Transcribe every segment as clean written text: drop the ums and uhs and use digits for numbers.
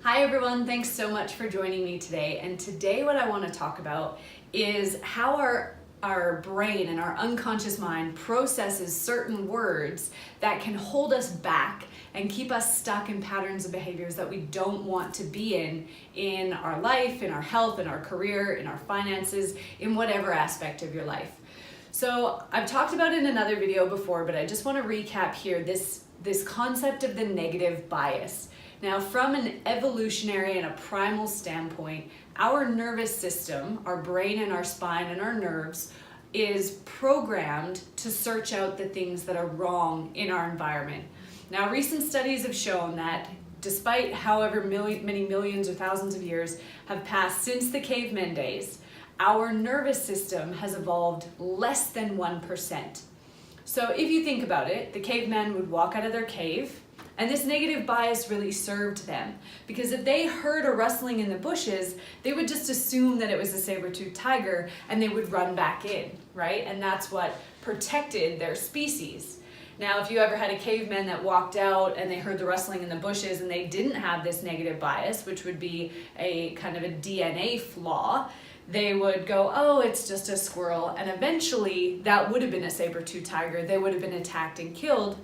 Hi everyone, thanks so much for joining me today. And today what I want to talk about is how our brain and our unconscious mind processes certain words that can hold us back and keep us stuck in patterns of behaviors that we don't want to be in our life, in our health, in our career, in our finances, in whatever aspect of your life. So I've talked about it in another video before, but I just want to recap here this concept of the negative bias. Now, from an evolutionary and a primal standpoint, our nervous system, our brain and our spine and our nerves, is programmed to search out the things that are wrong in our environment. Now, recent studies have shown that despite however many millions or thousands of years have passed since the caveman days, our nervous system has evolved less than 1%. So if you think about it, the cavemen would walk out of their cave, and this negative bias really served them, because if they heard a rustling in the bushes, they would just assume that it was a saber-toothed tiger and they would run back in, right? And that's what protected their species. Now, if you ever had a caveman that walked out and they heard the rustling in the bushes and they didn't have this negative bias, which would be a kind of a DNA flaw, they would go, oh, it's just a squirrel. And eventually that would have been a saber-toothed tiger. They would have been attacked and killed.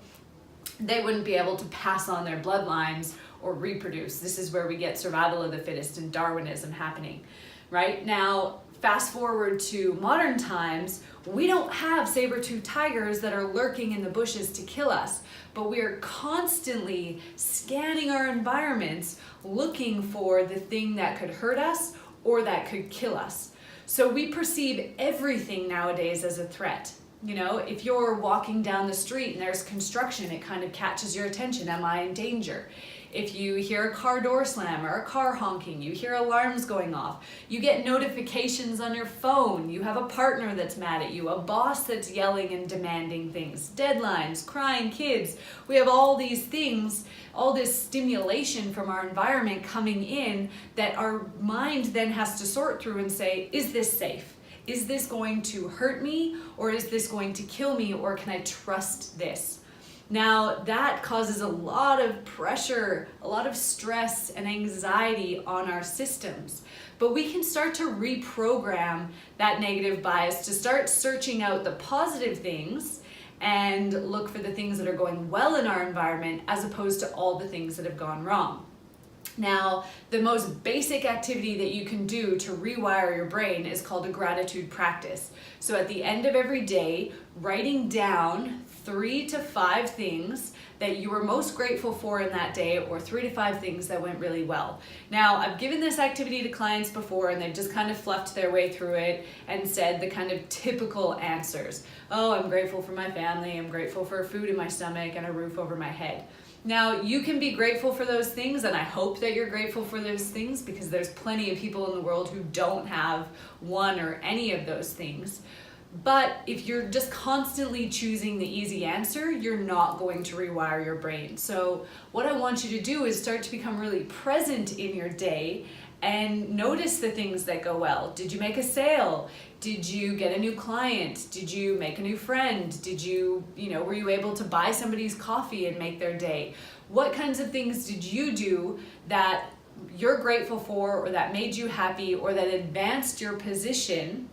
They wouldn't be able to pass on their bloodlines or reproduce. This is where we get survival of the fittest and Darwinism happening, right? Now, fast forward to modern times, we don't have saber-toothed tigers that are lurking in the bushes to kill us, but we are constantly scanning our environments looking for the thing that could hurt us or that could kill us. So we perceive everything nowadays as a threat. You know, if you're walking down the street and there's construction, it kind of catches your attention. Am I in danger? If you hear a car door slam or a car honking, you hear alarms going off, you get notifications on your phone, you have a partner that's mad at you, a boss that's yelling and demanding things, deadlines, crying kids. We have all these things, all this stimulation from our environment coming in that our mind then has to sort through and say, is this safe? Is this going to hurt me, or is this going to kill me, or can I trust this? Now, that causes a lot of pressure, a lot of stress and anxiety on our systems. But we can start to reprogram that negative bias to start searching out the positive things and look for the things that are going well in our environment as opposed to all the things that have gone wrong. Now, the most basic activity that you can do to rewire your brain is called a gratitude practice. So at the end of every day, writing down 3 to 5 things that you were most grateful for in that day, or 3 to 5 things that went really well. Now, I've given this activity to clients before and they've just kind of fluffed their way through it and said the kind of typical answers. Oh, I'm grateful for my family, I'm grateful for food in my stomach and a roof over my head. Now, you can be grateful for those things, and I hope that you're grateful for those things, because there's plenty of people in the world who don't have one or any of those things. But if you're just constantly choosing the easy answer, you're not going to rewire your brain. So what I want you to do is start to become really present in your day and notice the things that go well. Did you make a sale? Did you get a new client? Did you make a new friend? Did you, were you able to buy somebody's coffee and make their day? What kinds of things did you do that you're grateful for, or that made you happy, or that advanced your position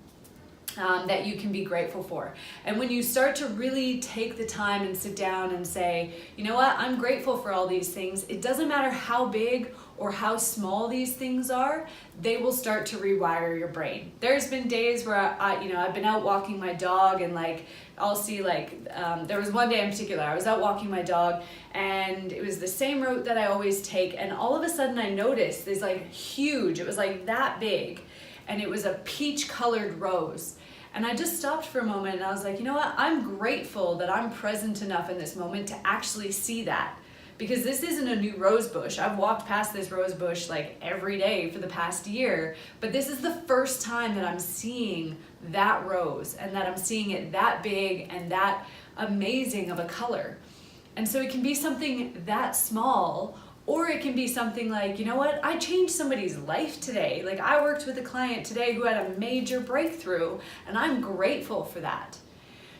that you can be grateful for? And when you start to really take the time and sit down and say, you know what, I'm grateful for all these things, it doesn't matter how big or how small these things are, they will start to rewire your brain. There's been days where I've been out walking my dog, and I'll see there was one day in particular, I was out walking my dog and it was the same route that I always take, and all of a sudden I noticed this huge, it was that big, and it was a peach colored rose. And I just stopped for a moment and I was like, you know what, I'm grateful that I'm present enough in this moment to actually see that. Because this isn't a new rose bush. I've walked past this rose bush every day for the past year, but this is the first time that I'm seeing that rose, and that I'm seeing it that big and that amazing of a color. And so it can be something that small, or it can be something like, you know what, I changed somebody's life today. I worked with a client today who had a major breakthrough, and I'm grateful for that.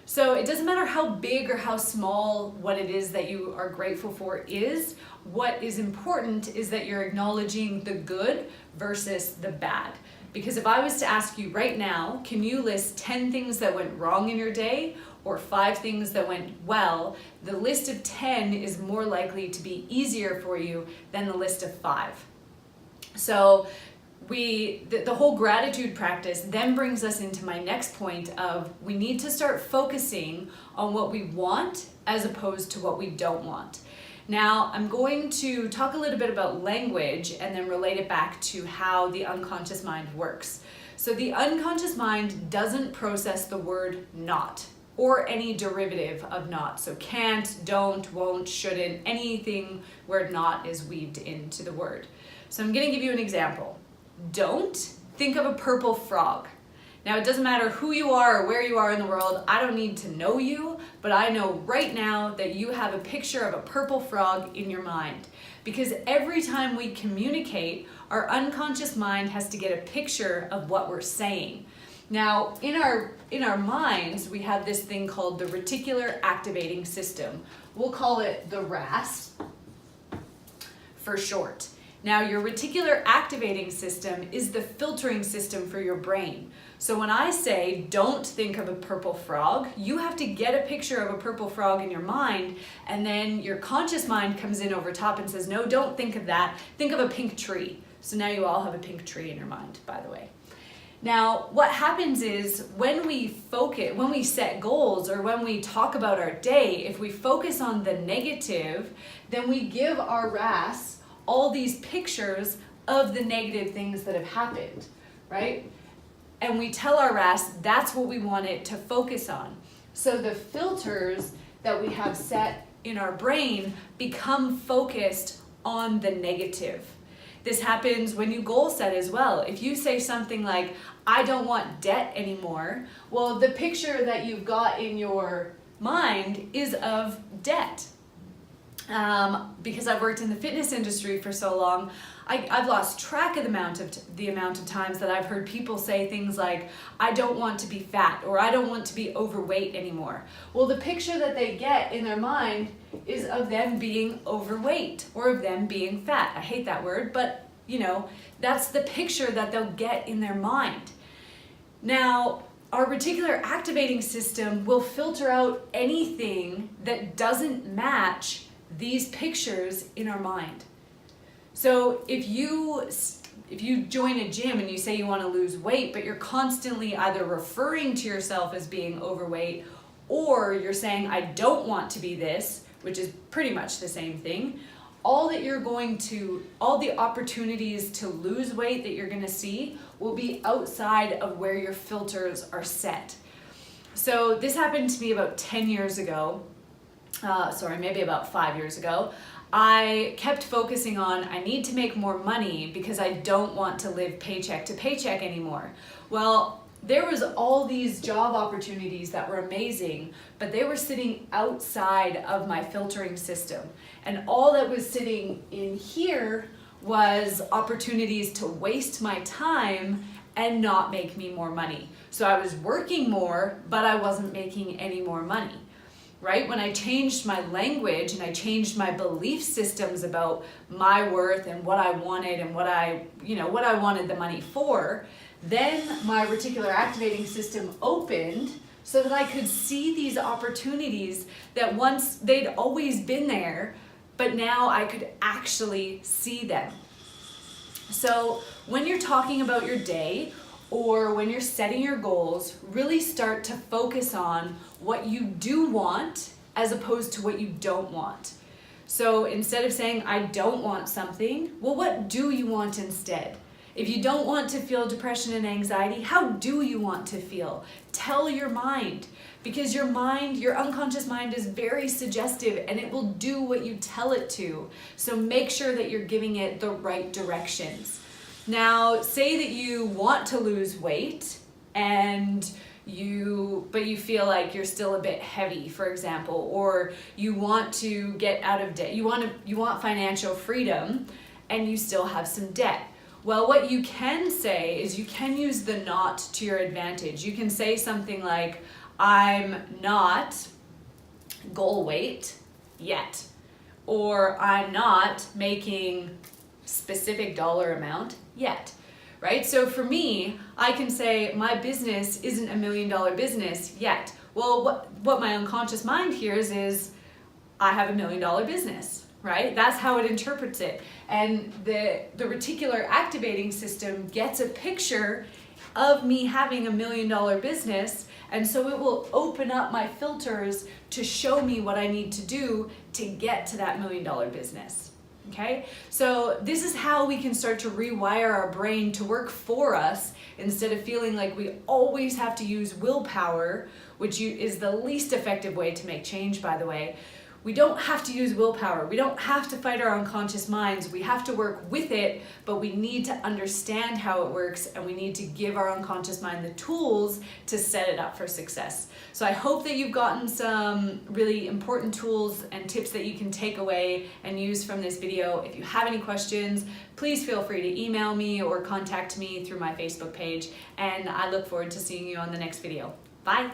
So it doesn't matter how big or how small what it is that you are grateful for is. What is important is that you're acknowledging the good versus the bad. Because if I was to ask you right now, can you list 10 things that went wrong in your day or 5 things that went well, the list of 10 is more likely to be easier for you than the list of 5. So the whole gratitude practice then brings us into my next point of we need to start focusing on what we want as opposed to what we don't want. Now, I'm going to talk a little bit about language and then relate it back to how the unconscious mind works. So the unconscious mind doesn't process the word not or any derivative of not. So can't, don't, won't, shouldn't, anything where not is weaved into the word. So I'm going to give you an example. Don't think of a purple frog. Now, it doesn't matter who you are or where you are in the world. I don't need to know you, but I know right now that you have a picture of a purple frog in your mind. Because every time we communicate, our unconscious mind has to get a picture of what we're saying. Now, in our minds, we have this thing called the reticular activating system. We'll call it the RAS for short. Now, your reticular activating system is the filtering system for your brain. So when I say, don't think of a purple frog, you have to get a picture of a purple frog in your mind, and then your conscious mind comes in over top and says, no, don't think of that. Think of a pink tree. So now you all have a pink tree in your mind, by the way. Now, what happens is when we set goals or when we talk about our day, if we focus on the negative, then we give our RAS all these pictures of the negative things that have happened, right? And we tell our RAS that's what we want it to focus on. So the filters that we have set in our brain become focused on the negative. This happens when you goal set as well. If you say something like, I don't want debt anymore, well, the picture that you've got in your mind is of debt. Because I've worked in the fitness industry for so long, I've lost track of the amount of times that I've heard people say things like, I don't want to be fat, or I don't want to be overweight anymore. Well, the picture that they get in their mind is of them being overweight or of them being fat. I hate that word, but that's the picture that they'll get in their mind. Now, our reticular activating system will filter out anything that doesn't match these pictures in our mind. So if you join a gym and you say you want to lose weight, but you're constantly either referring to yourself as being overweight, or you're saying, I don't want to be this, which is pretty much the same thing, all the opportunities to lose weight that you're going to see will be outside of where your filters are set. So this happened to me about 10 years ago. Maybe about 5 years ago. I kept focusing on, I need to make more money because I don't want to live paycheck to paycheck anymore. Well, there was all these job opportunities that were amazing, but they were sitting outside of my filtering system. And all that was sitting in here was opportunities to waste my time and not make me more money. So I was working more, but I wasn't making any more money. Right? When I changed my language and I changed my belief systems about my worth and what I wanted and what I wanted the money for, then my reticular activating system opened so that I could see these opportunities that once they'd always been there, but now I could actually see them. So when you're talking about your day, or when you're setting your goals, really start to focus on what you do want as opposed to what you don't want. So instead of saying, I don't want something, well, what do you want instead? If you don't want to feel depression and anxiety, how do you want to feel? Tell your mind, because your unconscious mind is very suggestive and it will do what you tell it to. So make sure that you're giving it the right directions. Now, say that you want to lose weight but you feel like you're still a bit heavy, for example, or you want to get out of debt. You want financial freedom and you still have some debt. Well, what you can say is you can use the not to your advantage. You can say something like, I'm not goal weight yet, or I'm not making specific dollar amount yet, right? So for me, I can say my business isn't $1 million business yet. Well, what my unconscious mind hears is I have $1 million business, right? That's how it interprets it. And the reticular activating system gets a picture of me having $1 million business, and so it will open up my filters to show me what I need to do to get to that $1 million business. Okay, so this is how we can start to rewire our brain to work for us instead of feeling like we always have to use willpower, which is the least effective way to make change, by the way. We don't have to use willpower. We don't have to fight our unconscious minds. We have to work with it, but we need to understand how it works, and we need to give our unconscious mind the tools to set it up for success. So I hope that you've gotten some really important tools and tips that you can take away and use from this video. If you have any questions, please feel free to email me or contact me through my Facebook page, and I look forward to seeing you on the next video. Bye.